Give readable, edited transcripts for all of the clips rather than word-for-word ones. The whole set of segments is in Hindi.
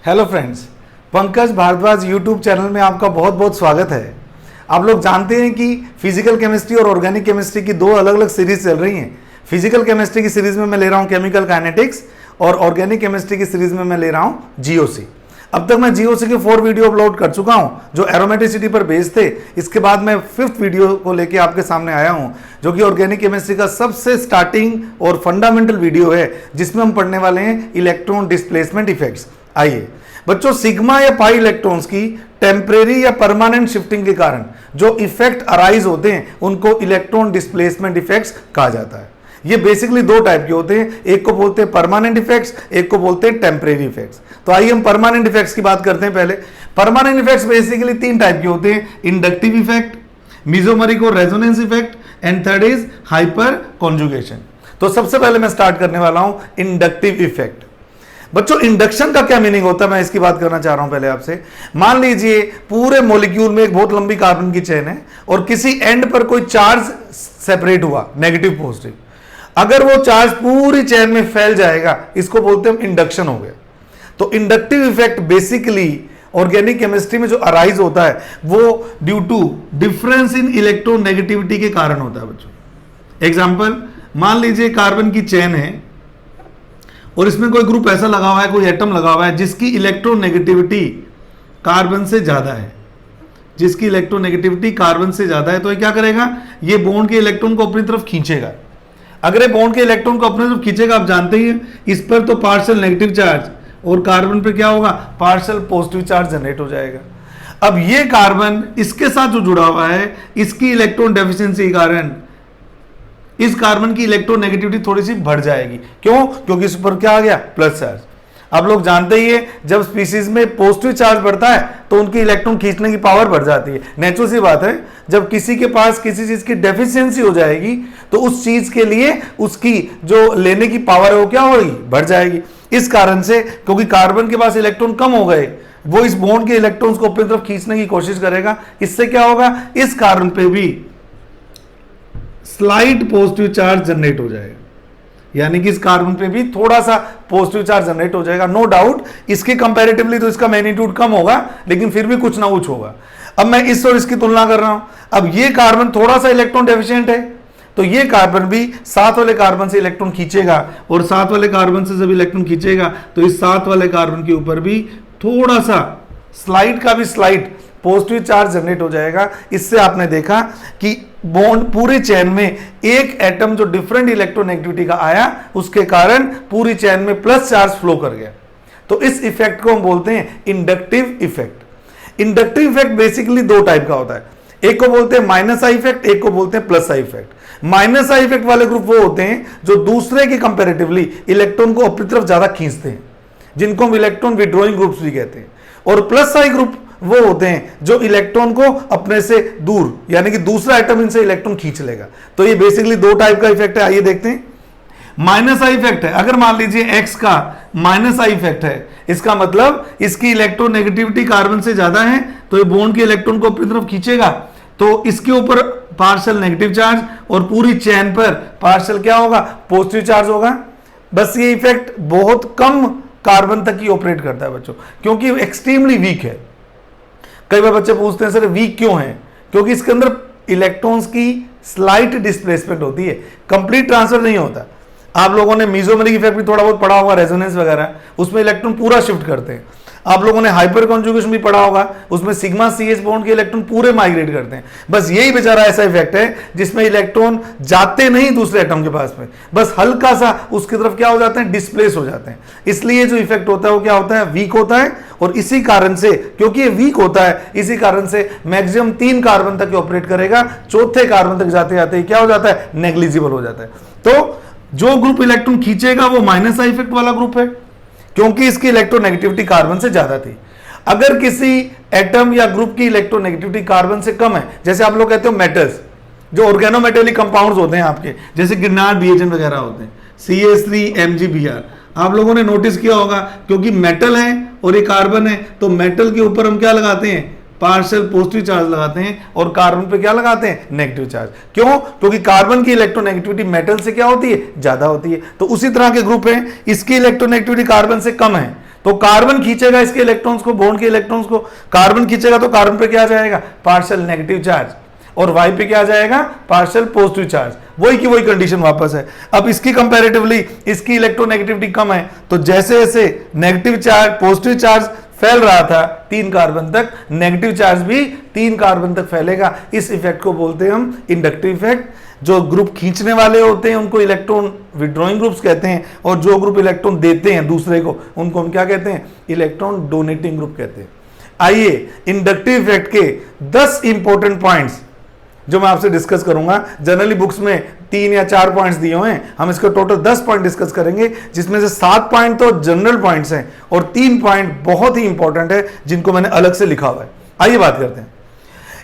Hello friends, Pankaj Bhardwaj YouTube channel में आपका बहुत बहुत स्वागत है। आप लोग जानते हैं कि फिजिकल केमिस्ट्री और ऑर्गेनिक केमिस्ट्री की दो अलग अलग सीरीज चल रही हैं। फिजिकल केमिस्ट्री की सीरीज में मैं ले रहा हूं केमिकल काइनेटिक्स और ऑर्गेनिक केमिस्ट्री की सीरीज में मैं ले रहा हूं जीओसी। अब तक मैं जीओसी के 4 वीडियो अपलोड कर चुका हूं जो एरोमेटिसिटी पर बेस्ड थे। इसके बाद मैं 5th वीडियो को लेके आपके सामने आया हूं जो कि ऑर्गेनिक केमिस्ट्री का सबसे स्टार्टिंग और फंडामेंटल वीडियो है, जिसमें हम पढ़ने वाले हैं इलेक्ट्रॉन डिस्प्लेसमेंट इफेक्ट्स। आइए बच्चों, सिग्मा या पाई इलेक्ट्रॉन्स की टेम्परेरी या परमानेंट शिफ्टिंग के कारण जो इफेक्ट अराइज होते हैं उनको इलेक्ट्रॉन डिस्प्लेसमेंट इफेक्ट्स कहा जाता है। ये बेसिकली दो टाइप के होते हैं, एक को बोलते हैं परमानेंट इफेक्ट्स, एक को बोलते हैं टेम्परेरी इफेक्ट्स। तो आइए हम परमानेंट इफेक्ट्स की बात करते हैं। पहले परमानेंट इफेक्ट्स बेसिकली 3 टाइप के होते हैं, इंडक्टिव इफेक्ट, मेसोमेरिक और resonance effect, and third is hyper conjugation. तो सबसे पहले मैं स्टार्ट करने वाला हूं इंडक्टिव इफेक्ट। बच्चों, इंडक्शन का क्या मीनिंग होता है, मैं इसकी बात करना चाह रहा हूं पहले आपसे। मान लीजिए पूरे मॉलिक्यूल में एक बहुत लंबी कार्बन की चेन है और किसी एंड पर कोई चार्ज सेपरेट हुआ, नेगेटिव पॉजिटिव। अगर वो चार्ज पूरी चेन में फैल जाएगा, इसको बोलते हैं इंडक्शन हो गया। तो inductive effect basically organic chemistry में जो अराइज होता है वो due to difference in electronegativity के कारण होता है। बच्चों एग्जांपल, मान लीजिए कार्बन की चेन है और इसमें कोई ग्रुप ऐसा लगा हुआ है, कोई एटम लगा हुआ है जिसकी इलेक्ट्रोनेगेटिविटी कार्बन से ज्यादा है, जिसकी इलेक्ट्रोनेगेटिविटी कार्बन से ज्यादा है। तो ये क्या करेगा, ये बॉन्ड के इलेक्ट्रॉन को अपनी तरफ खींचेगा। अगर ये बॉन्ड के इलेक्ट्रॉन को अपनी तरफ खींचेगा, आप जानते ही हैं इस पर तो पार्शियल नेगेटिव चार्ज और कार्बन पर क्या होगा, पार्शियल पॉजिटिव चार्ज जनरेट हो जाएगा। अब ये कार्बन इसके साथ जो जुड़ा हुआ है, इसकी इलेक्ट्रॉन डेफिशिएंसी के कारण इस कार्बन की इलेक्ट्रोनेगेटिविटी थोड़ी सी बढ़ जाएगी। क्यों? क्योंकि इस पर क्या आ गया, प्लस चार्ज। आप लोग जानते ही है जब स्पीसीज में पॉजिटिव चार्ज बढ़ता है तो उनकी इलेक्ट्रॉन खींचने की पावर बढ़ जाती है। नेचुरल सी बात है, जब किसी के पास किसी चीज की डेफिशिएंसी हो जाएगी तो उस चीज के लिए उसकी जो लेने की पावर है वो क्या होगी, बढ़ जाएगी। इस कारण से क्योंकि कार्बन के पास इलेक्ट्रॉन कम हो गए, वो इस बॉन्ड के इलेक्ट्रॉन्स को अपनी तरफ खींचने की कोशिश करेगा। इससे क्या होगा, इस कार्बन पे भी स्लाइट पॉजिटिव चार्ज जनरेट हो जाएगा, यानी कि इस कार्बन पे भी थोड़ा सा पॉजिटिव चार्ज जनरेट हो जाएगा। नो डाउट इसके कंपैरेटिवली तो इसका मैग्नीट्यूड कम होगा, लेकिन फिर भी कुछ ना कुछ होगा। अब मैं इस और इसकी तुलना कर रहा हूं। अब ये कार्बन थोड़ा सा इलेक्ट्रॉन डेफिशिएंट है, तो ये कार्बन भी साथ वाले कार्बन से इलेक्ट्रॉन खींचेगा, और साथ वाले कार्बन से जब इलेक्ट्रॉन खींचेगा तो इस साथ वाले कार्बन के ऊपर भी थोड़ा सा स्लाइट का भी स्लाइट पॉजिटिव चार्ज जनरेट हो जाएगा। इससे आपने देखा कि बॉन्ड पूरी चेन में एक एटम जो डिफरेंट इलेक्ट्रोनेगेटिविटी का आया, उसके कारण पूरी चेन में प्लस चार्ज फ्लो कर गया। तो इस इफेक्ट को हम बोलते हैं inductive effect. Inductive effect basically 2 type का होता है, एक को बोलते हैं माइनस आई इफेक्ट, एक को बोलते हैं plus I effect. Minus I effect वाले ग्रुप वो होते हैं जो दूसरे के कंपेरेटिवली इलेक्ट्रॉन को अपनी तरफ ज्यादा खींचते हैं, जिनको हम इलेक्ट्रॉन विड्रॉइंग ग्रुप्स भी कहते हैं। और प्लस आई ग्रुप वो होते हैं जो इलेक्ट्रॉन को अपने से दूर, यानी कि दूसरा एटम इनसे इलेक्ट्रॉन खींच लेगा। तो ये बेसिकली 2 टाइप का इफेक्ट है। आइए देखते हैं। माइनस आई इफेक्ट है, अगर मान लीजिए एक्स का माइनस आई इफेक्ट है, इसका मतलब इसकी इलेक्ट्रोनेगेटिविटी कार्बन से ज्यादा है, तो ये बॉन्ड के इलेक्ट्रॉन को अपनी तरफ खींचेगा, तो इसके ऊपर पार्शियल नेगेटिव चार्ज और पूरी चेन पर पार्शियल क्या होगा, पॉजिटिव चार्ज होगा। बस ये इफेक्ट बहुत कम कार्बन तक ही ऑपरेट करता है बच्चों, क्योंकि एक्सट्रीमली वीक है। कई बार बच्चे पूछते हैं सर वीक क्यों है, क्योंकि इसके अंदर इलेक्ट्रॉन्स की स्लाइट डिस्प्लेसमेंट होती है, कंप्लीट ट्रांसफर नहीं होता। आप लोगों ने मेसोमेरिक इफेक्ट भी थोड़ा बहुत पढ़ा होगा, रेजोनेंस वगैरह, उसमें इलेक्ट्रॉन पूरा शिफ्ट करते हैं। आप लोगों ने हाइपर कॉन्जुगेशन भी पढ़ा होगा, उसमें सिग्मा CH बॉन्ड के इलेक्ट्रॉन पूरे माइग्रेट करते हैं। बस यही बेचारा ऐसा इफेक्ट है जिसमें इलेक्ट्रॉन जाते नहीं दूसरे एटम के पास में, बस हल्का सा उसकी तरफ क्या हो जाते हैं, डिस्प्लेस हो जाते हैं। इसलिए जो इफेक्ट होता है वो क्या होता है, वीक होता है। और इसी कारण से, क्योंकि ये वीक होता है, इसी कारण से मैक्सिमम 3 कार्बन तक ऑपरेट करेगा, चौथे कार्बन तक जाते जाते क्या हो जाता है, नेग्लिजिबल हो जाता है। तो जो ग्रुप इलेक्ट्रॉन खींचेगा वो माइनस आई इफेक्ट वाला ग्रुप है, क्योंकि इसकी इलेक्ट्रोनेगेटिविटी कार्बन से ज्यादा थी। अगर किसी एटम या ग्रुप की इलेक्ट्रोनेगेटिविटी कार्बन से कम है, जैसे आप लोग कहते हो मेटल्स, जो ऑर्गेनोमेटेलिक कंपाउंड्स होते हैं आपके, जैसे गिरनार्ड रिएजेंट वगैरह होते हैं, CH3MgBr, आप लोगों ने नोटिस किया होगा, क्योंकि मेटल है और ये कार्बन है, तो मेटल के ऊपर हम क्या लगाते हैं, पार्शियल पॉजिटिव चार्ज लगाते हैं, और कार्बन पे क्या लगाते हैं, नेगेटिव चार्ज। क्यों? क्योंकि कार्बन की इलेक्ट्रोनेगेटिविटी मेटल से क्या होती है, ज्यादा होती है। तो उसी तरह के ग्रुप हैं, इसकी इलेक्ट्रोनेगेटिविटी कार्बन से कम है, तो कार्बन खींचेगा इसके इलेक्ट्रॉन्स को, बॉन्ड के इलेक्ट्रॉन्स को, कार्बन खींचेगा तो कार्बन पे क्या आ जाएगा, पार्शियल नेगेटिव चार्ज, और वाई पे क्या आ जाएगा, पार्शियल पॉजिटिव चार्ज। वही की वही कंडीशन वापस है। अब इसकी कंपैरेटिवली इसकी इलेक्ट्रोनेगेटिविटी कम है, तो जैसे जैसे नेगेटिव चार्ज पॉजिटिव चार्ज फैल रहा था 3 कार्बन तक, नेगेटिव चार्ज भी 3 कार्बन तक फैलेगा। इस इफेक्ट को बोलते हैं हम इंडक्टिव इफेक्ट। जो ग्रुप खींचने वाले होते हैं उनको इलेक्ट्रॉन विड्रॉइंग ग्रुप्स कहते हैं, और जो ग्रुप इलेक्ट्रॉन देते हैं दूसरे को उनको हम क्या कहते हैं, इलेक्ट्रॉन डोनेटिंग ग्रुप कहते हैं। आइए इंडक्टिव इफेक्ट के 10 इंपॉर्टेंट पॉइंट्स जो मैं आपसे डिस्कस करूंगा। जनरली बुक्स में 3 या 4 पॉइंट्स दिए हुए हैं, हम इसका टोटल 10 पॉइंट डिस्कस करेंगे, जिसमें से 7 पॉइंट तो जनरल पॉइंट्स हैं और 3 पॉइंट बहुत ही इंपॉर्टेंट है जिनको मैंने अलग से लिखा हुआ है। आइए बात करते हैं।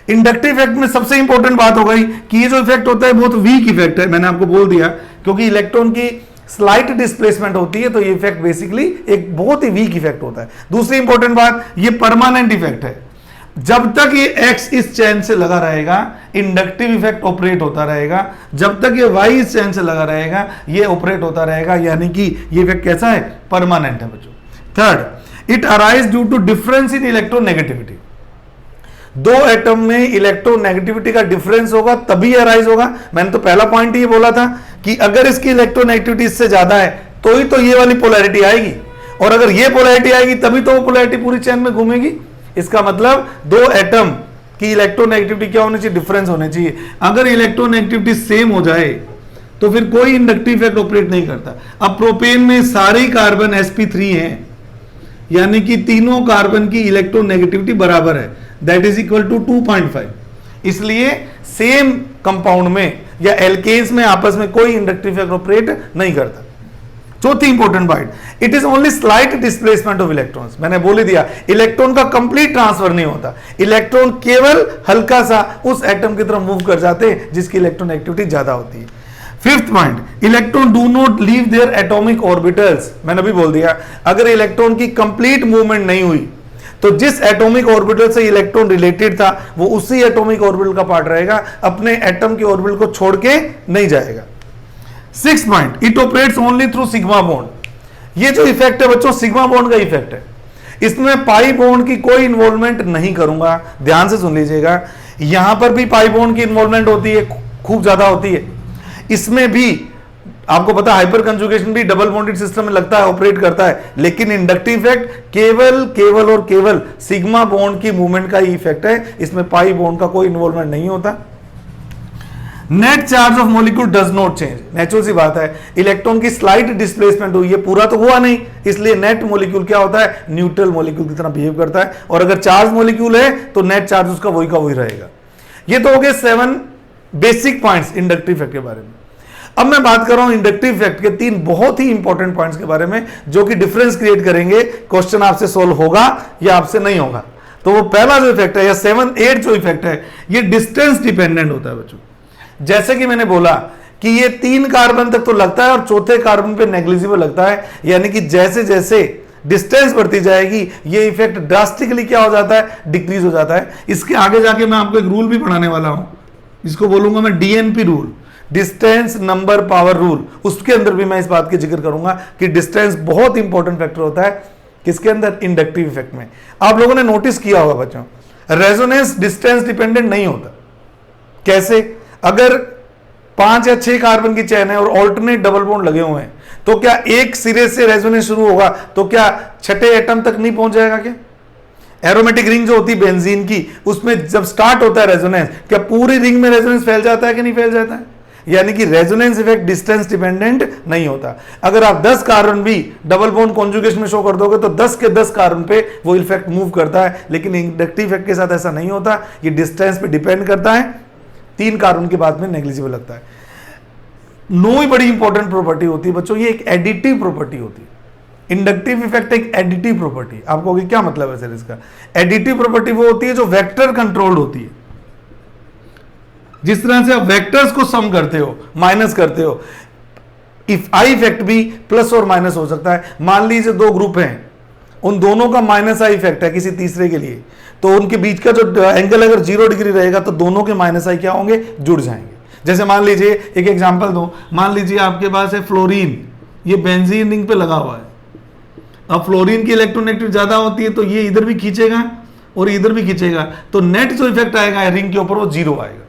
इंडक्टिव इफेक्ट में सबसे इंपॉर्टेंट बात हो गई कि ये जो इफेक्ट होता है बहुत वीक इफेक्ट है, मैंने आपको बोल दिया, क्योंकि इलेक्ट्रॉन की स्लाइट डिस्प्लेसमेंट होती है, तो ये इफेक्ट बेसिकली एक बहुत ही वीक इफेक्ट होता है। दूसरी इंपॉर्टेंट बात, ये परमानेंट इफेक्ट है। जब तक ये एक्स इस चैन से लगा रहेगा इंडक्टिव इफेक्ट ऑपरेट होता रहेगा, जब तक ये वाई इस चैन से लगा रहेगा ये ऑपरेट होता रहेगा, यानी कि ये इफेक्ट कैसा है, परमानेंट है बच्चों। Third, it arise due to difference in electronegativity. 2 atom में इलेक्ट्रोनेगेटिविटी का डिफरेंस होगा तभी अराइज होगा। मैंने तो पहला पॉइंट ये बोला था कि अगर इसकी इलेक्ट्रोनेगेटिविटी इससे ज्यादा है तो ही तो ये वाली पोलैरिटी आएगी, और अगर ये पोलैरिटी आएगी तभी तो वो पोलैरिटी पूरी चैन में घूमेगी। इसका मतलब 2 एटम की इलेक्ट्रोनेगेटिविटी क्या होनी चाहिए, डिफरेंस होने चाहिए। अगर इलेक्ट्रोनेगेटिविटी सेम हो जाए तो फिर कोई इंडक्टिव इफेक्ट ऑपरेट नहीं करता। अब प्रोपेन में सारे कार्बन sp3 हैं, यानी कि तीनों कार्बन की इलेक्ट्रोनेगेटिविटी बराबर है, दैट इज इक्वल टू 2.5। इसलिए सेम कंपाउंड में या एल्केन्स में आपस में कोई इंडक्टिव इफेक्ट ऑपरेट नहीं करता। चौथी important point, it is only slight displacement of electrons. मैंने बोल ही दिया, इलेक्ट्रॉन का कंप्लीट ट्रांसफर नहीं होता, इलेक्ट्रॉन केवल हल्का सा उस एटम की तरफ मूव कर जाते हैं जिसकी इलेक्ट्रॉन एक्टिविटी ज्यादा होती है। Fifth point, electron do not leave their atomic orbitals. मैंने अभी बोल दिया, अगर इलेक्ट्रॉन की कंप्लीट मूवमेंट नहीं हुई तो जिस एटॉमिक ऑर्बिटल से इलेक्ट्रॉन रिलेटेड था वो उसी एटॉमिक ऑर्बिटल का पार्ट रहेगा, अपने एटम के ऑर्बिटल को छोड़ के नहीं जाएगा। 6 point, it operates only through sigma bond. ये जो इफेक्ट है बच्चों सिग्मा बॉन्ड का इफेक्ट है, इसमें पाई बॉन्ड की कोई इन्वॉल्वमेंट नहीं करूंगा। ध्यान से सुन लीजिएगा, यहां पर भी पाई बॉन्ड की इन्वॉल्वमेंट होती है, खूब ज्यादा होती है। इसमें भी आपको पता हाइपर कंजुगेशन भी डबल बॉन्डेड सिस्टम में लगता है, ऑपरेट करता है, लेकिन इंडक्टिव इफेक्ट केवल और केवल सिग्मा बॉन्ड की मूवमेंट का ही इफेक्ट है, इसमें पाई बॉन्ड का कोई इन्वॉल्वमेंट नहीं होता। Net charge of molecule does not change. Natural सी बात है, इलेक्ट्रॉन की स्लाइट डिस्प्लेसमेंट हुई है, पूरा तो हुआ नहीं, इसलिए नेट मॉलिक्यूल क्या होता है, न्यूट्रल मॉलिक्यूल की तरह बिहेव करता है, और अगर चार्ज मॉलिक्यूल है तो नेट चार्ज उसका वही का वही रहेगा। ये तो हो गए 7 बेसिक पॉइंट्स इंडक्टिव इफेक्ट के बारे में। अब मैं बात कर रहा हूं इंडक्टिव इफेक्ट के 3 बहुत ही इंपॉर्टेंट पॉइंट्स के बारे में, जो कि डिफरेंस क्रिएट करेंगे, क्वेश्चन आपसे सोल्व होगा या आपसे नहीं होगा। तो वो पहला जो इफेक्ट है या 7, 8 जो इफेक्ट है, ये डिस्टेंस डिपेंडेंट होता है बच्चों। जैसे कि मैंने बोला कि ये 3 कार्बन तक तो लगता है और चौथे कार्बन पे नेग्लिजिबल लगता है, यानी कि जैसे जैसे डिस्टेंस बढ़ती जाएगी ये इफेक्ट ड्रास्टिकली क्या हो जाता है, डिक्रीज हो जाता है। इसके आगे जाके मैं आपको एक रूल भी पढ़ाने वाला हूं, इसको बोलूंगा मैं DNP rule, distance number power rule. उसके अंदर भी मैं इस बात की जिक्र करूंगा कि डिस्टेंस बहुत इंपॉर्टेंट फैक्टर होता है किसके अंदर, इंडक्टिव इफेक्ट में। आप लोगों ने नोटिस किया होगा बच्चों, रेजोनेंस डिस्टेंस डिपेंडेंट नहीं होता। कैसे? अगर 5 या 6 कार्बन की चेन है और ऑल्टरनेट डबल बॉन्ड लगे हुए हैं, तो क्या एक सिरे से रेजोनेंस शुरू होगा तो क्या छठे एटम तक नहीं पहुंच जाएगा क्या? एरोमेटिक रिंग जो होती है बेंजीन की, उसमें जब स्टार्ट होता है रेजोनेंस, क्या पूरी रिंग में रेजोनेंस फैल जाता है कि नहीं फैल जाता है? यानी कि रेजोनेंस इफेक्ट डिस्टेंस डिपेंडेंट नहीं होता। अगर आप 10 कार्बन भी डबल बॉन्ड कॉन्जुगेशन में शो कर दोगे तो 10 के 10 कार्बन पे वो इफेक्ट मूव करता है, लेकिन इंडक्टिव इफेक्ट के साथ ऐसा नहीं होता, ये डिस्टेंस पे डिपेंड करता है। 3 कार्बन के बाद में नेग्लिजिबल लगता है। 9 बड़ी इंपॉर्टेंट प्रॉपर्टी होती है बच्चों, ये एक एडिटिव प्रॉपर्टी होती है। इंडक्टिव इफेक्ट एक एडिटिव प्रॉपर्टी। आपको क्या मतलब है सर इसका? एडिटिव प्रॉपर्टी वो होती है जो वेक्टर कंट्रोल्ड होती है। जिस तरह से आप वेक्टर्स को सम करते हो, माइनस करते हो, इफ आई इफेक्ट भी प्लस और माइनस हो सकता है। मान लीजिए 2 ग्रुप हैं, उन दोनों का माइनस आई इफेक्ट है किसी तीसरे के लिए, तो उनके बीच का जो एंगल अगर 0 डिग्री रहेगा तो दोनों के माइनस आई क्या होंगे, जुड़ जाएंगे। जैसे मान लीजिए एक एग्जांपल दो, मान लीजिए आपके पास है फ्लोरीन, ये बेंजीन रिंग पे लगा हुआ है, अब फ्लोरीन की इलेक्ट्रोनेगेटिव ज्यादा होती है तो ये इधर भी खींचेगा और इधर भी खींचेगा, तो नेट जो इफेक्ट आएगा रिंग के ऊपर वो जीरो आएगा।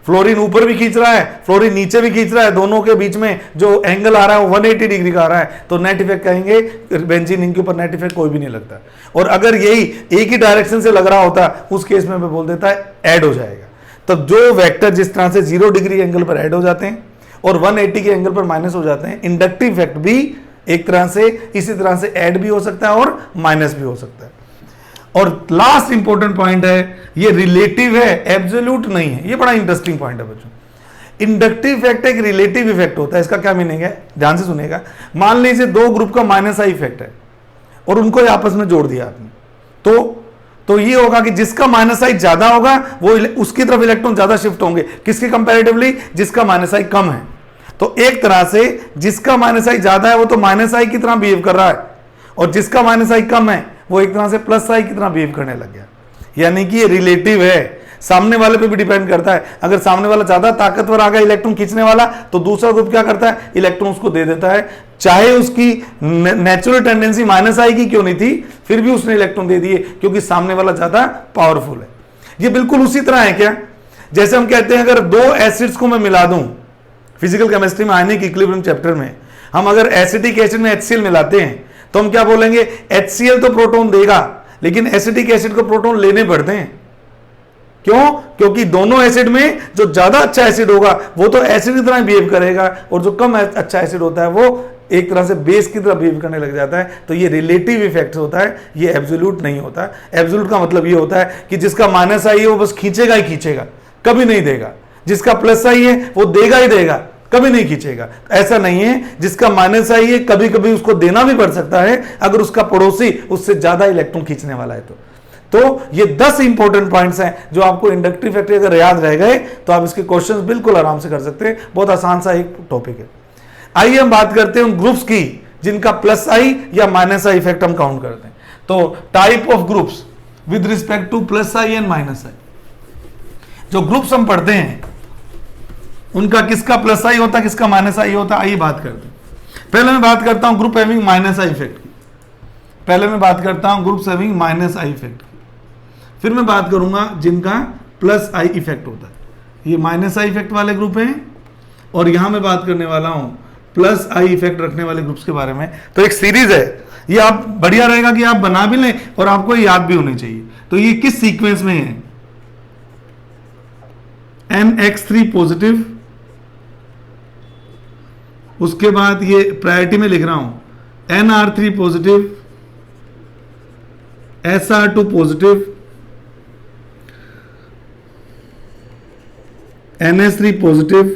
फ्लोरीन ऊपर भी खींच रहा है, फ्लोरीन नीचे भी खींच रहा है, दोनों के बीच में जो एंगल आ रहा है वो 180 डिग्री का आ रहा है, तो नेट इफेक्ट कहेंगे बेंजीन रिंग के ऊपर नेट इफेक्ट कोई भी नहीं लगता। और अगर यही एक ही डायरेक्शन से लग रहा होता उस केस में मैं बोल देता है ऐड हो जाएगा। तब जो वेक्टर जिस तरह से 0 डिग्री एंगल पर ऐड हो जाते हैं और 180 के एंगल पर माइनस हो जाते हैं, इंडक्टिव इफेक्ट भी एक तरह से इसी तरह से ऐड भी हो सकता है और माइनस भी हो सकता है। और लास्ट इंपॉर्टेंट पॉइंट है, ये रिलेटिव है, एब्सोल्यूट नहीं है। ये बड़ा इंटरेस्टिंग पॉइंट है बच्चों। इंडक्टिव इफेक्ट एक रिलेटिव इफेक्ट होता है। इसका क्या मीनिंग है, ध्यान से सुनिएगा। मान लीजिए दो ग्रुप का माइनस आई इफेक्ट है और उनको आपस में जोड़ दिया आपने, तो ये होगा कि जिसका माइनस आई ज्यादा होगा वो उसकी तरफ इलेक्ट्रॉन ज्यादा शिफ्ट होंगे, किसके कंपैरेटिवली, जिसका माइनस आई कम है। तो एक तरह से जिसका माइनस आई ज्यादा है वो तो माइनस आई की तरह बिहेव कर रहा है, और जिसका माइनस आई कम है वो एक तरह से प्लस आई की तरह बिहेव करने लग गया। यानी कि ये रिलेटिव है, सामने वाले पे भी डिपेंड करता है। अगर सामने वाला ज्यादा ताकतवर आ गया इलेक्ट्रॉन खींचने वाला, तो दूसरा ग्रुप क्या करता है, इलेक्ट्रॉन उसको दे देता है, चाहे उसकी नेचुरल टेंडेंसी माइनस आई की क्यों नहीं थी, फिर भी उसने इलेक्ट्रॉन दे दिए क्योंकि सामने वाला ज्यादा पावरफुल है। ये बिल्कुल उसी तरह है क्या, जैसे हम कहते हैं अगर दो एसिड्स को मैं मिला दूं, फिजिकल केमिस्ट्री में आयनिक इक्विलिब्रियम चैप्टर में हम अगर एसिटिक एसिड में HCl मिलाते हैं तो हम क्या बोलेंगे, HCl तो प्रोटॉन देगा लेकिन एसिटिक एसिड को प्रोटॉन लेने पड़ते हैं। क्यों, क्योंकि दोनों एसिड में जो ज्यादा अच्छा एसिड होगा वो तो एसिड की तरह बिहेव करेगा, और जो कम अच्छा एसिड होता है वो एक तरह से बेस की तरह बिहेव करने लग जाता है। तो ये रिलेटिव इफेक्ट होता है, ये एब्सोल्यूट नहीं होता। एब्सोल्यूट का मतलब ये होता है कि जिसका माइनस आई है वो बस खींचेगा ही खींचेगा, कभी नहीं देगा। जिसका प्लस आई है वो देगा ही देगा, कभी नहीं खींचेगा। ऐसा नहीं है, जिसका माइनस आई है कभी कभी उसको देना भी पड़ सकता है अगर उसका पड़ोसी उससे ज्यादा इलेक्ट्रॉन खींचने वाला है तो ये 10 इंपॉर्टेंट पॉइंट्स हैं जो आपको इंडक्टिव इफेक्ट अगर याद रह गए तो आप इसके क्वेश्चंस बिल्कुल आराम से कर सकते हैं। बहुत आसान सा एक टॉपिक है। आइए हम बात करते हैं उन ग्रुप्स की जिनका प्लस आई या माइनस आई इफेक्ट हम काउंट करते हैं। तो type of groups with respect to plus I and minus I, जो ग्रुप्स हम पढ़ते हैं उनका किसका प्लस आई होता है किसका माइनस आई होता है, आइए बात करते हैं। पहले मैं बात करता हूं group having minus I effect की, पहले मैं बात करता हूं groups having minus I effect की, फिर मैं बात करूंगा जिनका प्लस आई इफेक्ट होता है। ये माइनस आई इफेक्ट वाले ग्रुप हैं और यहां मैं बात करने वाला हूं प्लस आई इफेक्ट रखने वाले ग्रुप्स के बारे में। तो एक सीरीज है, ये आप बढ़िया रहेगा कि आप बना भी लें और आपको याद भी होनी चाहिए। तो ये किस सीक्वेंस में है, NX3 पॉजिटिव, उसके बाद ये प्रायोरिटी में लिख रहा हूं NR3 positive, SR2 positive, NH3 positive.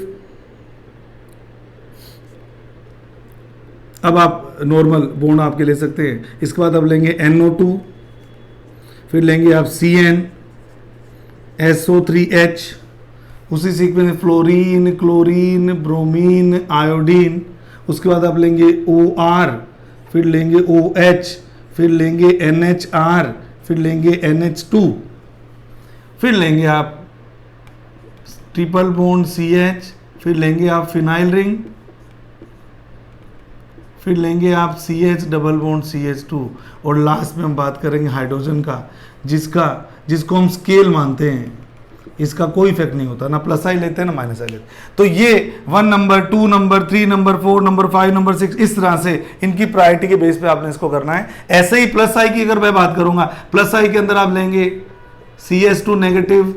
अब आप नॉर्मल बॉन्ड आपके ले सकते हैं। इसके बाद आप लेंगे NO2, फिर लेंगे आप CN, SO3H, उसी सीक्वेंस में फ्लोरीन, क्लोरीन, ब्रोमीन, आयोडीन। उसके बाद आप लेंगे OR, फिर लेंगे OH, फिर लेंगे NHR, फिर लेंगे NH2, फिर लेंगे आप ट्रिपल बॉन्ड CH, फिर लेंगे आप फिनाइल रिंग, फिर लेंगे आप CH डबल बॉन्ड CH2, और लास्ट में हम बात करेंगे हाइड्रोजन का, जिसको हम स्केल मानते हैं। इसका कोई इफेक्ट नहीं होता, ना प्लस आई लेते हैं ना माइनस आई लेते हैं। तो ये 1 number, 2 number, 3 number, 4 number, 5 number, 6, इस तरह से इनकी प्रायोरिटी के बेस पे आपने इसको करना है। ऐसे ही प्लस आई की अगर मैं बात करूंगा, प्लस आई के अंदर आप लेंगे CH2 नेगेटिव,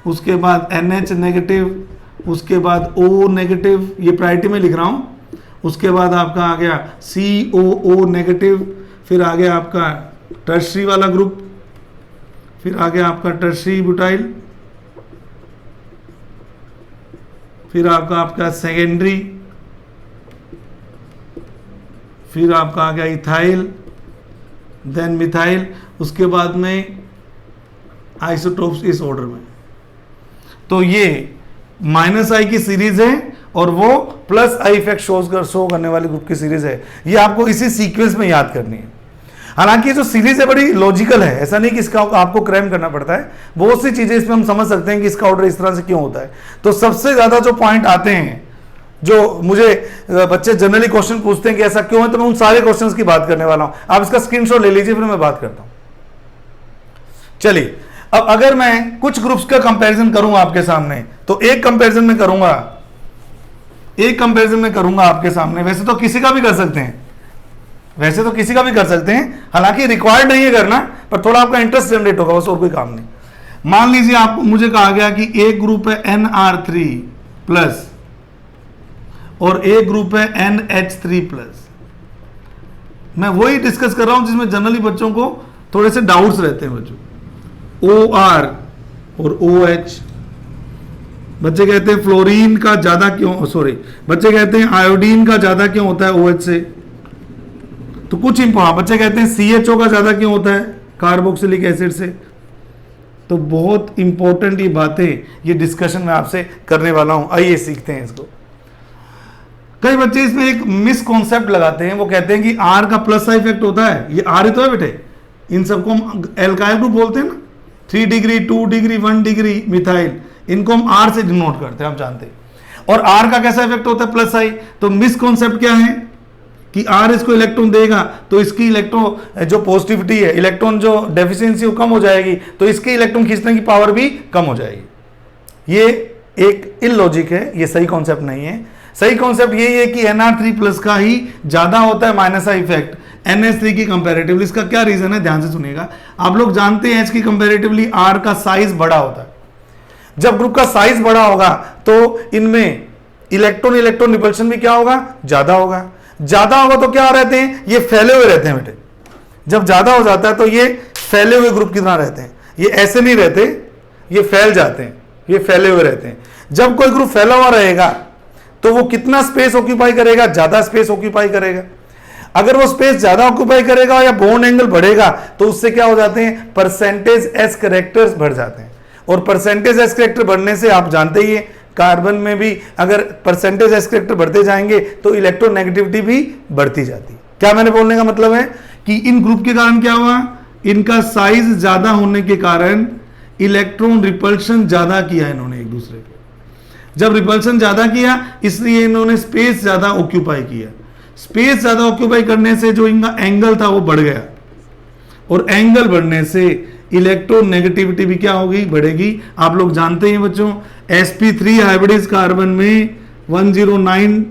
उसके बाद NH नेगेटिव, उसके बाद O नेगेटिव, ये प्रायोरिटी में लिख रहा हूं। उसके बाद आपका आ गया COO नेगेटिव, फिर आ गया आपका टर्शरी वाला ग्रुप, फिर आ गया आपका टर्शरी ब्यूटाइल, फिर आपका सेकेंडरी, फिर आपका आ गया इथाइल, देन मिथाइल, उसके बाद में आइसोटोप्स इस ऑर्डर में। तो ये माइनस आई की सीरीज है और वो प्लस आई इफेक्ट शो करने वाले ग्रुप की सीरीज है। ये आपको इसी सीक्वेंस में याद करनी है। हालांकि जो सीरीज है बड़ी लॉजिकल है, ऐसा नहीं कि इसका आपको क्रैम करना पड़ता है। बहुत सी चीजें इसमें हम समझ सकते हैं कि इसका ऑर्डर इस तरह से क्यों होता है। तो सबसे ज्यादा जो पॉइंट आते हैं जो मुझे बच्चे जनरली क्वेश्चन पूछते हैं कि ऐसा क्यों है, तो मैं उन सारे क्वेश्चंस की बात करने वाला हूं। आप इसका स्क्रीनशॉट ले लीजिए, फिर मैं बात करता हूं। चलिए, अब अगर मैं कुछ ग्रुप्स का कंपैरिजन करूंगा आपके सामने, तो एक कंपैरिजन में करूंगा आपके सामने। वैसे तो किसी का भी कर सकते हैं, हालांकि रिक्वायर्ड नहीं है करना, पर थोड़ा आपका इंटरेस्ट जनरेट होगा, बस और कोई काम नहीं। मान लीजिए आप मुझे कहा गया कि एक ग्रुप है NR3 प्लस और एक ग्रुप है NH3 प्लस। मैं वही डिस्कस कर रहा हूं जिसमें जनरली बच्चों को थोड़े से डाउट्स रहते हैं। बच्चों OR और OH, बच्चे कहते हैं फ्लोरीन का ज्यादा क्यों, बच्चे कहते हैं आयोडीन का ज्यादा क्यों होता है OH से। तो कुछ बच्चे कहते हैं CHO का ज्यादा क्यों होता है कार्बोक्सिलिक एसिड से। तो बहुत इंपॉर्टेंट ये बातें, ये डिस्कशन मैं आपसे करने वाला हूं। आइए सीखते हैं इसको। कई बच्चे इसमें एक मिस कॉन्सेप्ट लगाते हैं, वो कहते हैं कि R का प्लस का इफेक्ट होता है। ये R ही तो है बेटे, इन सबको हम एल्काइल ग्रुप बोलते हैं ना, 3 डिग्री 2 डिग्री 1 डिग्री मिथाइल, इनको हम R से डिनोट करते हैं, हम जानते हैं। और R का कैसा इफेक्ट होता है, प्लस आई। तो मिस कॉन्सेप्ट क्या है कि R इसको इलेक्ट्रॉन देगा तो इसकी इलेक्ट्रॉन जो पॉजिटिविटी है, इलेक्ट्रॉन जो डेफिशिएंसी वो कम हो जाएगी, तो इसकी इलेक्ट्रॉन खींचने की पावर भी कम हो जाएगी। ये एक इलॉजिक है, ये सही कॉन्सेप्ट नहीं है। सही कॉन्सेप्ट यही है कि NR3 प्लस का ही ज्यादा होता है माइनस का इफेक्ट NH3 की कंपैरेटिवली। इसका क्या रीजन है, ध्यान से सुनिएगा। आप लोग जानते हैं H की कंपैरेटिवली R का साइज बड़ा होता है। जब ग्रुप का साइज बड़ा होगा तो इनमें इलेक्ट्रॉन रिपल्शन भी क्या होगा, ज्यादा होगा। ज्यादा होगा तो क्या रहते हैं, ये फैले हुए रहते हैं बेटे। जब ज्यादा हो जाता है तो ये फैले हुए ग्रुप की तरह रहते हैं, ये ऐसे नहीं रहते, ये फैल जाते हैं, ये फैले हुए रहते हैं। जब कोई ग्रुप फैला हुआ रहेगा तो वो कितना स्पेस ऑक्यूपाई करेगा, ज्यादा स्पेस ऑक्यूपाई करेगा। अगर वो स्पेस ज्यादा ऑक्यूपाई करेगा या बॉन्ड एंगल बढ़ेगा तो उससे क्या हो जाते हैं, परसेंटेज एस कैरेक्टर्स बढ़ जाते हैं। और परसेंटेज एस कैरेक्टर बढ़ने से आप जानते ही हैं, कार्बन में भी अगर परसेंटेज एस कैरेक्टर बढ़ते जाएंगे तो इलेक्ट्रोनेगेटिविटी भी बढ़ती जाती है। क्या मैंने बोलने का मतलब है कि इन ग्रुप के कारण क्या हुआ, इनका साइज ज्यादा होने के कारण इलेक्ट्रॉन रिपल्शन ज्यादा किया इन्होंने एक दूसरे पे। जब रिपल्शन ज्यादा किया इसलिए इन्होंने स्पेस ज्यादा ऑक्यूपाई किया। स्पेस ज्यादा ऑक्यूपाई करने से जो इनका एंगल था वो बढ़ गया, और एंगल बढ़ने से इलेक्ट्रोनेगेटिविटी भी क्या होगी, बढ़ेगी। आप लोग जानते हैं बच्चों, sp3 हाइब्रिडाइज कार्बन में 109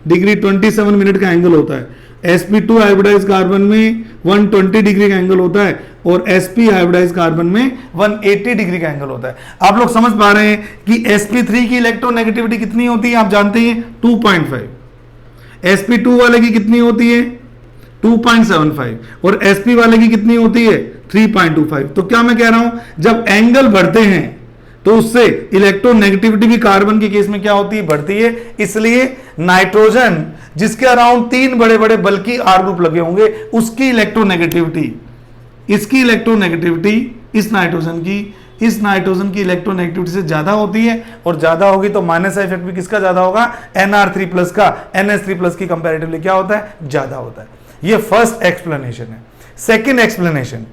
डिग्री 27 मिनट का एंगल होता है। sp2 हाइब्रिडाइज कार्बन में 120 डिग्री का एंगल होता है, और sp हाइब्रिडाइज कार्बन में 180 डिग्री का एंगल होता है। आप लोग समझ पा रहे हैं कि sp3 की इलेक्ट्रोनेगेटिविटी कितनी होती है, आप जानते हैं 2.5। sp2 वाले की कितनी होती है, 2.75, और sp वाले की कितनी होती है, 3.25। तो क्या मैं कह रहा हूं, जब एंगल बढ़ते हैं तो उससे इलेक्ट्रोनेगेटिविटी भी कार्बन के केस में क्या होती है, बढ़ती है। इसलिए नाइट्रोजन जिसके अराउंड 3 बड़े बड़े बल्कि R ग्रुप लगे होंगे, उसकी इलेक्ट्रोनेगेटिविटी, इसकी इलेक्ट्रोनेगेटिविटी इस नाइट्रोजन की इलेक्ट्रोनेगेटिविटी से ज्यादा होती है, और ज्यादा होगी तो माइनस का इफेक्ट भी किसका ज्यादा होगा, NR3 प्लस का NH3 प्लस की कंपैरेटिवली क्या होता है, ज्यादा होता है। ये फर्स्ट एक्सप्लेनेशन है। सेकंड एक्सप्लेनेशन,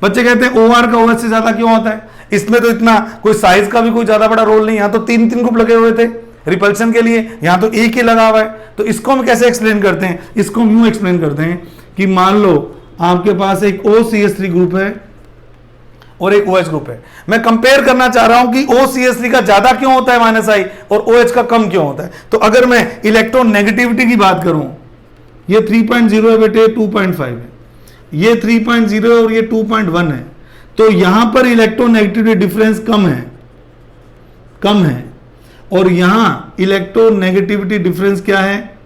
बच्चे कहते हैं OR का OH से ज्यादा क्यों होता है। इसमें तो इतना कोई साइज का भी कोई ज्यादा बड़ा रोल नहीं, यहां तो 3 ग्रुप लगे हुए थे रिपल्शन के लिए, यहां तो एक ही लगा हुआ है। तो इसको हम कैसे एक्सप्लेन करते हैं, इसको हम यूं एक्सप्लेन करते हैं कि मान लो आपके पास एक OCH3 ग्रुप है और एक OH ग्रुप है। मैं कंपेयर करना चाह रहा हूं कि OCH3 का ज्यादा क्यों होता है माइनस आई, और OH का कम क्यों होता है। तो अगर मैं इलेक्ट्रॉन नेगेटिविटी की बात करूं, ये 3.0 है बेटे, 2.5 है, ये 3.0 और ये 2.1 है, तो यहां पर इलेक्ट्रोनेगेटिविटी डिफरेंस कम है, और यहां इलेक्ट्रोनेगेटिविटी डिफरेंस क्या है,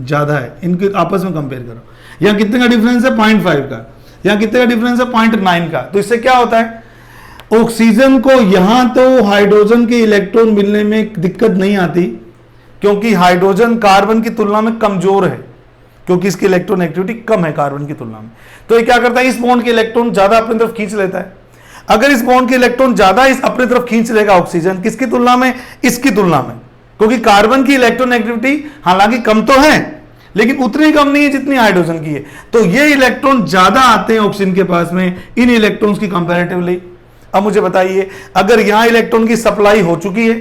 ज्यादा है। इनके आपस में कंपेयर करो, यहां कितने का डिफरेंस है, 0.5 का, यहां कितने का डिफरेंस है, 0.9 का। तो इससे क्या होता है, ऑक्सीजन को यहां तो हाइड्रोजन के इलेक्ट्रॉन मिलने में दिक्कत नहीं आती, क्योंकि हाइड्रोजन कार्बन की तुलना में कमजोर है, क्योंकि इसकी इलेक्ट्रोनेगेटिविटी कम है कार्बन की तुलना में। तो ये क्या करता है, इस बॉन्ड के इलेक्ट्रॉन ज्यादा अपनी तरफ खींच लेता है। अगर इस बॉन्ड के इलेक्ट्रॉन ज्यादा इस अपनी तरफ खींच लेगा ऑक्सीजन, किसकी तुलना में, इसकी तुलना में, क्योंकि कार्बन की इलेक्ट्रोनेगेटिविटी हालांकि कम तो है लेकिन उतनी कम नहीं है जितनी हाइड्रोजन की है। तो ये इलेक्ट्रॉन ज्यादा आते हैं ऑक्सीजन के पास में इन इलेक्ट्रॉन्स की कंपैरेटिवली। अब मुझे बताइए, अगर यहां इलेक्ट्रॉन की सप्लाई हो चुकी है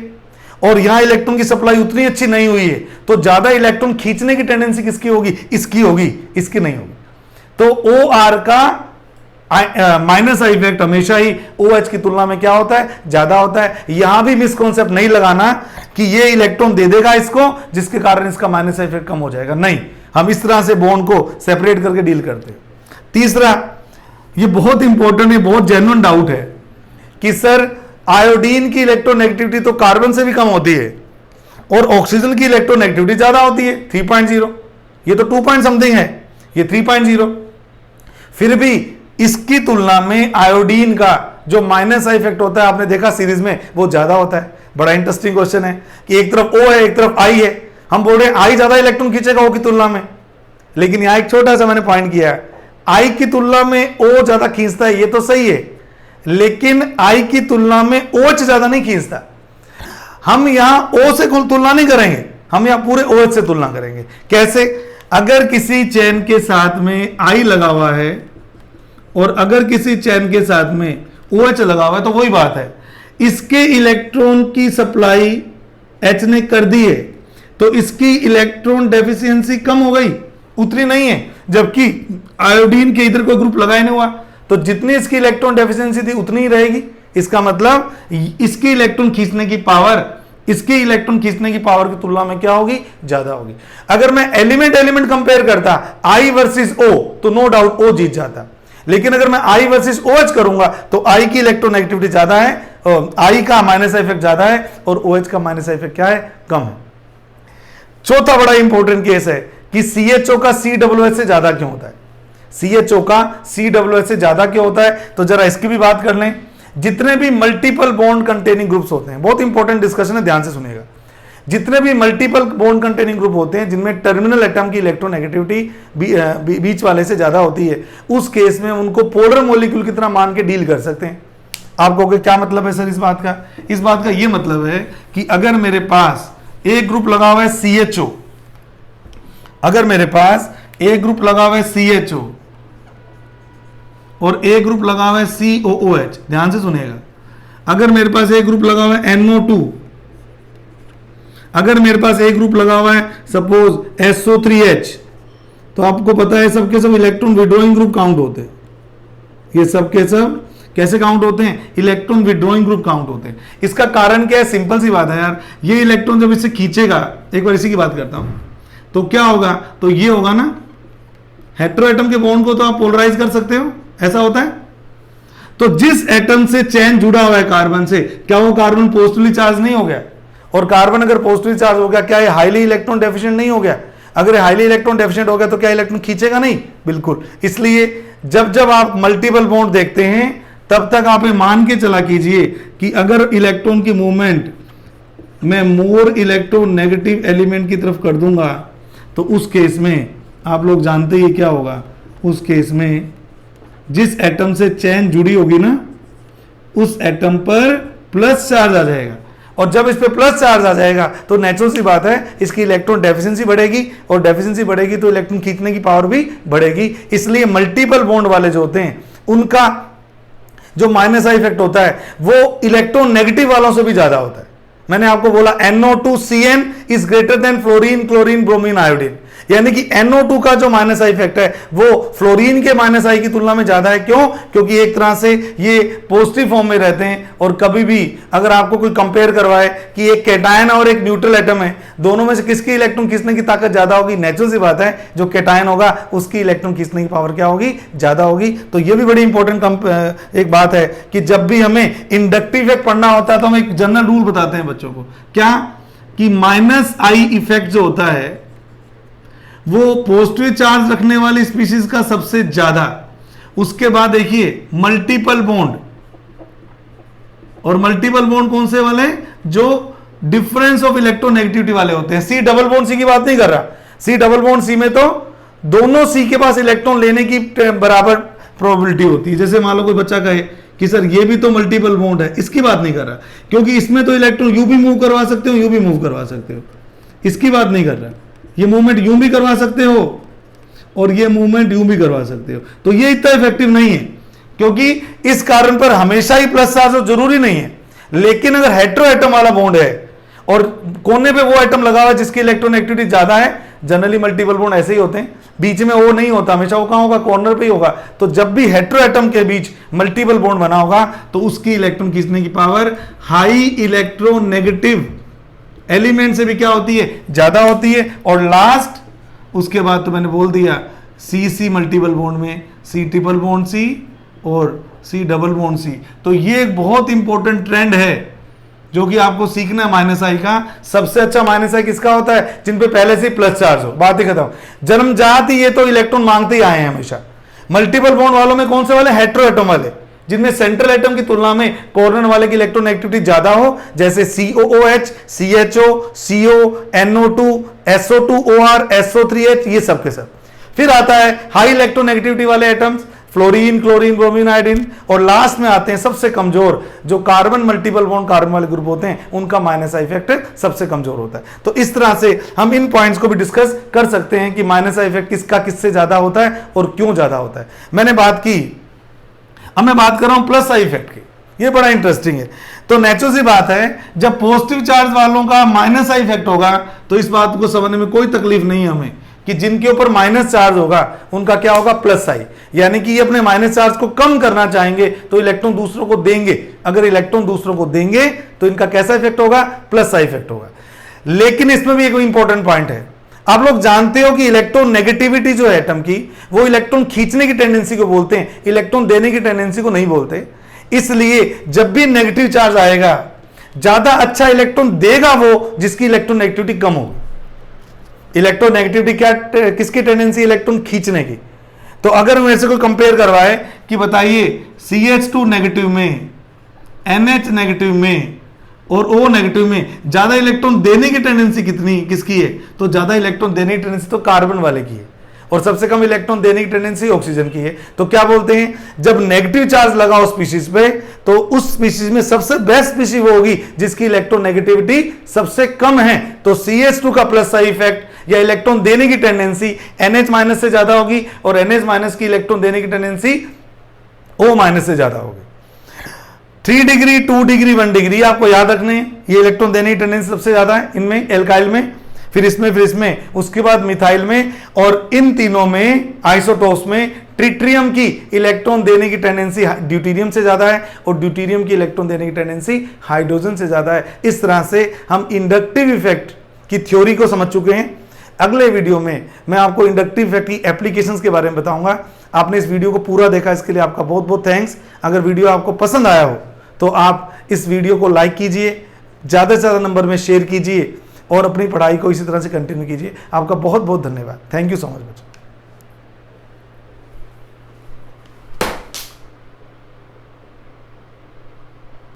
और यहां इलेक्ट्रॉन की सप्लाई उतनी अच्छी नहीं हुई है, तो ज्यादा इलेक्ट्रॉन खींचने की टेंडेंसी किसकी होगी? इसकी होगी, इसकी नहीं होगी। तो ओ आर का माइनस आई इफेक्ट हमेशा ही OH की तुलना में क्या होता है? ज्यादा होता है। यहां भी मिसकॉन्सेप्ट नहीं लगाना कि ये इलेक्ट्रॉन दे देगा इसको जिसके कारण इसका माइनस आई इफेक्ट कम हो जाएगा, नहीं, हम इस तरह से बॉन्ड को सेपरेट करके डील करते हैं। तीसरा, ये बहुत इंपॉर्टेंट है, बहुत जेन्युइन डाउट है कि सर आयोडीन की इलेक्ट्रोनेगेटिविटी तो कार्बन से भी कम होती है और ऑक्सीजन की इलेक्ट्रोनेगेटिविटी ज्यादा होती है 3.0, ये तो 2 पॉइंट समथिंग है, ये 3.0, फिर भी इसकी तुलना में आयोडीन का जो माइनस आई इफेक्ट होता है, आपने देखा सीरीज में, वो ज्यादा होता है। बड़ा इंटरेस्टिंग क्वेश्चन है कि एक तरफ O है एक तरफ I है, हम बोल रहे हैं I ज्यादा इलेक्ट्रॉन खींचेगा O की तुलना में, लेकिन यहां एक छोटा सा मैंने पॉइंट किया है, I की तुलना में O ज्यादा खींचता है, ये तो सही है, लेकिन I की तुलना में OH ज्यादा नहीं खींचता। हम यहां O से तुलना नहीं करेंगे, हम यहां पूरे OH से तुलना करेंगे। कैसे? अगर किसी चेन के साथ में I लगा हुआ है और अगर किसी चेन के साथ में OH लगा हुआ है, तो वही बात है, इसके इलेक्ट्रॉन की सप्लाई H ने कर दी है, तो इसकी इलेक्ट्रॉन डेफिशिएंसी कम हो गई, उतनी नहीं है, जबकि आयोडीन के इधर कोई ग्रुप लगा ही नहीं हुआ, तो जितनी इसकी इलेक्ट्रॉन डेफिशिएंसी थी उतनी ही रहेगी। इसका मतलब इसकी इलेक्ट्रॉन खींचने की पावर इसकी इलेक्ट्रॉन खींचने की पावर की तुलना में क्या होगी? ज्यादा होगी। अगर मैं एलिमेंट एलिमेंट कंपेयर करता I वर्सेस O, तो नो डाउट O जीत जाता, लेकिन अगर मैं I वर्सेस OH करूंगा तो I की इलेक्ट्रोनेगेटिविटी ज्यादा है, I का माइनस इफेक्ट ज्यादा है और OH का माइनस इफेक्ट क्या है? कम है। चौथा बड़ा इंपॉर्टेंट केस है कि CHO का COOH से ज्यादा क्यों होता है? CHO का COOH से ज्यादा क्यों होता है? तो जरा इसकी भी बात कर लें। जितने भी मल्टीपल बॉन्ड कंटेनिंग ग्रुप्स होते हैं, बहुत इंपॉर्टेंट डिस्कशन है, ध्यान से सुनिएगा, जितने भी मल्टीपल बॉन्ड कंटेनिंग ग्रुप होते हैं जिनमें टर्मिनल एटम की इलेक्ट्रोनेगेटिविटी बीच वाले से ज्यादा होती है, उस केस में उनको पोलर मॉलिक्यूल की तरह मान के डील कर सकते हैं। आप कहोगे क्या मतलब है सर इस बात का? इस बात का ये मतलब है कि अगर मेरे पास एक ग्रुप लगा हुआ है CHO, अगर मेरे पास एक ग्रुप लगा हुआ है CHO और एक ग्रुप लगा हुआ है COOH, ध्यान से सुनिएगा, अगर मेरे पास एक ग्रुप लगा हुआ है NO2, अगर मेरे पास एक ग्रुप लगा हुआ है सपोज SO3H, तो आपको पता है सबके सब इलेक्ट्रॉन विड्रॉइंग ग्रुप काउंट होते हैं। ये सबके सब कैसे काउंट होते हैं? इलेक्ट्रॉन विड्रॉइंग ग्रुप काउंट होते हैं। इसका कारण क्या है? सिंपल सी बात है यार, ये इलेक्ट्रॉन जब इससे खींचेगा, एक बार इसी की बात करता हूं, तो क्या होगा? तो ये होगा ना, हेटेरो एटम के बॉन्ड को तो आप पोलराइज कर सकते हो, ऐसा होता है। तो जिस एटम से चेन जुड़ा हुआ है कार्बन से, क्या वो कार्बन पॉजिटिवली चार्ज नहीं हो गया? और कार्बन अगर पॉजिटिवली चार्ज हो गया, क्या ये हाईली इलेक्ट्रॉन डेफिशिएंट नहीं हो गया? अगर हाईली इलेक्ट्रॉन डेफिशिएंट हो गया तो क्या इलेक्ट्रॉन खींचेगा? नहीं, बिल्कुल। इसलिए जब जब आप मल्टीपल बॉन्ड देखते हैं, तब तक आप ये मान के चला कीजिए कि अगर इलेक्ट्रॉन की मूवमेंट मैं मोर इलेक्ट्रोनेगेटिव एलिमेंट की तरफ कर दूंगा, तो उस केस में आप लोग जानते ही क्या होगा। उस केस में जिस एटम से चेन जुड़ी होगी ना, उस एटम पर प्लस चार्ज आ जाएगा, और जब इस पे प्लस चार्ज आ जाएगा तो नेचुरल सी बात है इसकी इलेक्ट्रॉन डेफिशिएंसी बढ़ेगी, और डेफिशिएंसी बढ़ेगी तो इलेक्ट्रॉन खींचने की पावर भी बढ़ेगी। इसलिए मल्टीपल बॉन्ड वाले जो होते हैं उनका जो माइनस आई इफेक्ट होता है वो इलेक्ट्रॉन नेगेटिव वालों से भी ज्यादा होता है। मैंने आपको बोला NO2CN is greater than fluorine chlorine bromine iodine, यानी कि NO2 का जो माइनस आई इफेक्ट है वो फ्लोरीन के माइनस आई की तुलना में ज्यादा है। क्यों? क्योंकि एक तरह से ये पॉजिटिव फॉर्म में रहते हैं, और कभी भी अगर आपको कोई कंपेयर करवाए कि एक कैटायन और एक न्यूट्रल एटम है, दोनों में से किसकी इलेक्ट्रॉन खींचने की ताकत ज्यादा होगी? नेचुरल सी बात है जो कैटायन होगा उसकी इलेक्ट्रॉन खींचने की पावर क्या होगी? ज्यादा होगी। तो ये भी बड़ी इंपॉर्टेंट एक बात है कि जब भी हमें इंडक्टिव इफेक्ट पढ़ना होता है तो हम एक जनरल रूल बताते हैं बच्चों को, क्या कि माइनस आई इफेक्ट जो होता है वो पॉजिटिव चार्ज रखने वाली स्पीशीज का सबसे ज्यादा, उसके बाद देखिए मल्टीपल बॉन्ड, और मल्टीपल बॉन्ड कौन से वाले? जो डिफरेंस ऑफ इलेक्ट्रोनेगेटिविटी वाले होते हैं। सी डबल बॉन्ड सी की बात नहीं कर रहा, सी डबल बॉन्ड सी में तो दोनों सी के पास इलेक्ट्रॉन लेने की बराबर प्रोबेबिलिटी होती है। जैसे मान लो कोई बच्चा कहे कि सर ये भी तो मल्टीपल बॉन्ड है, इसकी बात नहीं कर रहा, क्योंकि इसमें तो इलेक्ट्रॉन यू भी मूव करवा सकते हो, यू भी मूव करवा सकते हो, इसकी बात नहीं कर रहा। ये मूवमेंट यूं भी करवा सकते हो और ये मूवमेंट यूं भी करवा सकते हो, तो ये इतना इफेक्टिव नहीं है, क्योंकि इस कारण पर हमेशा ही प्लस चार्ज हो जरूरी नहीं है। लेकिन अगर हेटेरो एटम वाला बॉन्ड है और कोने पे वो एटम लगा हुआ है जिसकी इलेक्ट्रॉन एक्टिविटी ज्यादा है। जनरली मल्टीपल बॉन्ड ऐसे ही होते हैं, बीच में वो नहीं होता, हमेशा वो कहां होगा, कॉर्नर पे ही होगा। तो जब भी हेटेरो एटम के बीच मल्टीपल बॉन्ड बना होगा तो उसकी इलेक्ट्रॉन खींचने की पावर हाई इलेक्ट्रोनेगेटिव एलिमेंट से भी क्या होती है, ज्यादा होती है। और लास्ट उसके बाद तो मैंने बोल दिया सी मल्टीपल बॉन्ड में सी ट्रिपल बॉन्ड सी और सी डबल बॉन्ड सी। तो ये एक बहुत इंपॉर्टेंट ट्रेंड है जो कि आपको सीखना है माइनस आई का। सबसे अच्छा माइनस आई किसका होता है, जिन पे पहले से प्लस चार्ज हो, बात ही खत्म। जन्मजात ही ये तो इलेक्ट्रॉन मांगते ही आए हैं हमेशा। मल्टीपल बॉन्ड वालों में कौन से वाले, हेटेरो एटम वाले, जिनमें सेंट्रल एटम की तुलना में कॉर्नर वाले की इलेक्ट्रॉन एक्टिविटी ज्यादा हो, जैसे COOH, CHO, CO, NO2, SO2, OR, SO3H, ये सब के सब। फिर आता है हाई इलेक्ट्रोनेगेटिविटी वाले atoms, fluorine, chlorine, bromine, iodine. और लास्ट में आते हैं सबसे कमजोर, जो कार्बन मल्टीपल बॉन्ड कार्बन वाले ग्रुप होते हैं, उनका माइनस आई इफेक्ट सबसे कमजोर होता है। तो इस तरह से हम इन पॉइंट्स को भी डिस्कस कर सकते हैं कि माइनस आई इफेक्ट किसका किससे ज्यादा होता है और क्यों ज्यादा होता है। मैंने बात की, अब मैं बात कर रहा हूं प्लस आई इफेक्ट की। ये बड़ा इंटरेस्टिंग है। तो नेचुरल सी बात है, जब पॉजिटिव चार्ज वालों का माइनस आई इफेक्ट होगा तो इस बात को समझने में कोई तकलीफ नहीं है हमें कि जिनके ऊपर माइनस चार्ज होगा उनका क्या होगा, प्लस आई। यानी कि ये अपने माइनस चार्ज को कम करना चाहेंगे तो इलेक्ट्रॉन दूसरों को देंगे। अगर इलेक्ट्रॉन दूसरों को देंगे तो इनका कैसा इफेक्ट होगा, प्लस आई इफेक्ट होगा। लेकिन इसमें भी एक इंपॉर्टेंट पॉइंट है, आप लोग जानते हो कि इलेक्ट्रॉन नेगेटिविटी जो है एटम की, वो इलेक्ट्रॉन खींचने की टेंडेंसी को बोलते हैं, इलेक्ट्रॉन देने की टेंडेंसी को नहीं बोलते। इसलिए जब भी नेगेटिव चार्ज आएगा, ज्यादा अच्छा इलेक्ट्रॉन देगा वो जिसकी इलेक्ट्रॉन एक्टिविटी कम होगी। इलेक्ट्रोनेगेटिविटी क्या, किसकी टेंडेंसी, इलेक्ट्रॉन खींचने की। तो अगर मेरे से कोई कंपेयर करवाए कि बताइए CH2 नेगेटिव में, NH नेगेटिव में और O नेगेटिव में ज्यादा इलेक्ट्रॉन देने की टेंडेंसी कितनी किसकी है, तो ज्यादा इलेक्ट्रॉन देने की टेंडेंसी तो कार्बन वाले की है और सबसे कम इलेक्ट्रॉन देने की टेंडेंसी ऑक्सीजन की है। तो क्या बोलते हैं, जब नेगेटिव चार्ज लगा उस स्पीशीज पे तो उस स्पीशीज में सबसे बेस्ट स्पीशीज वो होगी जिसकी इलेक्ट्रॉन नेगेटिविटी सबसे कम है। तो CH2 का प्लस आई इफेक्ट या इलेक्ट्रॉन देने की टेंडेंसी NH माइनस से ज्यादा होगी और NH माइनस की इलेक्ट्रॉन देने की टेंडेंसी O माइनस से ज्यादा होगी। 3 डिग्री, 2 डिग्री, 1 डिग्री आपको याद रखने, ये इलेक्ट्रॉन देने की टेंडेंसी सबसे ज्यादा है इनमें, एल्काइल में, फिर इसमें, उसके बाद मिथाइल में, और इन तीनों में आइसोटोप्स में ट्रिटियम की इलेक्ट्रॉन देने की टेंडेंसी ड्यूटेरियम से ज्यादा है और ड्यूटेरियम की इलेक्ट्रॉन देने की टेंडेंसी हाइड्रोजन से ज्यादा है। इस तरह से हम इंडक्टिव इफेक्ट की थ्योरी को समझ चुके हैं। अगले वीडियो में मैं आपको इंडक्टिव इफेक्ट की एप्लीकेशंस के बारे में बताऊंगा। आपने इस वीडियो को पूरा देखा, इसके लिए आपका बहुत बहुत थैंक्स। अगर वीडियो आपको पसंद आया हो तो आप इस वीडियो को लाइक कीजिए, ज़्यादा से ज़्यादा नंबर में शेयर कीजिए और अपनी पढ़ाई को इसी तरह से कंटिन्यू कीजिए। आपका बहुत बहुत धन्यवाद। थैंक यू सो मच बच्चों।